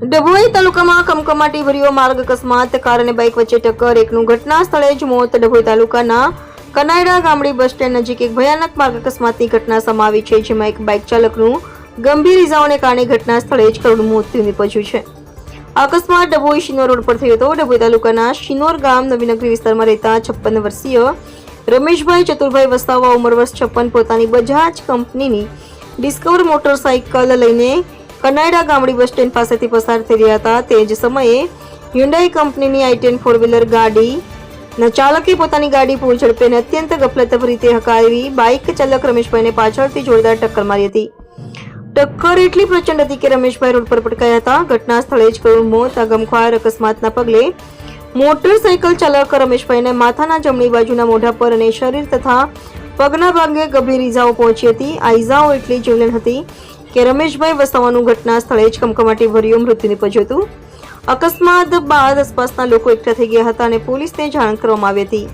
ડભોઈ તાલુકામાં કમકમાટી ભર્યો માર્ગ અકસ્માત કાર અને બાઇક વચ્ચે ટક્કર, એકનું ઘટના સ્થળે જ મોત. ડભોઈ તાલુકાના કનાયડા ગામડી બસ સ્ટેન્ડ નજીક એક ભયાનક માર્ગ અકસ્માતની ઘટના સામે આવી છે, જેમાં એક બાઇક ચાલકનું ગંભીર ઇજાઓને કારણે ઘટના સ્થળે જ કરુણ મોત નીપજ્યું છે. આ અકસ્માત ડભોઈ શિનોર રોડ પર થયો હતો. ડભોઈ તાલુકાના શિનોર ગામ નવીનગરી વિસ્તારમાં રહેતા 56 વર્ષીય રમેશભાઈ ચતુરભાઈ વસાવા ઉંમર વર્ષ 56 પોતાની બજાજ કંપનીની ડિસ્કવર મોટરસાઇકલ લઈને કનાયડા ગામડી બસ સ્ટેન્ડ પાસેથી પસાર થઈ રહ્યા હતા. તે જ સમયે હ્યુન્ડાઈ કંપનીની i10 4-વ્હીલર ગાડીના ચાલકે પોતાની ગાડી પૂર ઝડપે અને અત્યંત ગફલતભરી રીતે હકાવી બાઇક ચાલક રમેશભાઈને પાછળથી જોરદાર ટક્કર મારી હતી. ટક્કર એટલી પ્રચંડ હતી કે રમેશભાઈ રોડ પર પટકાયા હતા. ઘટના સ્થળે જ કરુણ મોત. આ ગમખ્વાર અકસ્માતના પગલે મોટરસાઇકલ ચાલક રમેશભાઈને માથાના જમણી બાજુના મોઢા પર અને શરીર તથા પગના ભાગે ગંભીર ઇજાઓ પહોંચી હતી. આ ઇજાઓ એટલી જીવલેણ હતી કે રમેશભાઈ વસાવાનું ઘટના સ્થળે જ કમકમાટી ભર્યું મૃત્યુ નીપજ્યું હતું. અકસ્માત બાદ આસપાસના લોકો એકઠા થઈ ગયા હતા અને પોલીસને જાણ કરવામાં આવી હતી.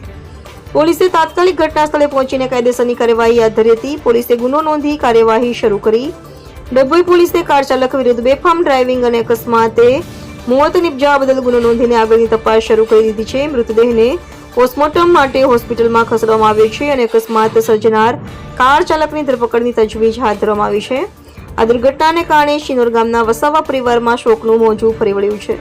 પોલીસે તાત્કાલિક ઘટના સ્થળે પહોંચીને કાયદેસરની કાર્યવાહી હાથ ધરી હતી. પોલીસે ગુનો નોંધી કાર્યવાહી શરૂ કરી. ડભોઈ પોલીસે કાર ચાલક વિરુદ્ધ બેફામ ડ્રાઇવિંગ અને અકસ્માતે મોત નિપજાવવા બદલ ગુનો નોંધીને આગળની તપાસ શરૂ કરી દીધી છે. મૃતદેહને પોસ્ટમોર્ટમ માટે હોસ્પિટલમાં ખસેડવામાં આવ્યો છે અને અકસ્માત સર્જનાર કાર ચાલકની ધરપકડની તજવીજ હાથ ધરવામાં આવી છે. આ દુર્ઘટનાને કારણે શિનોર ગામના વસાવા પરિવારમાં શોકનું મોજું ફરી વળ્યું છે.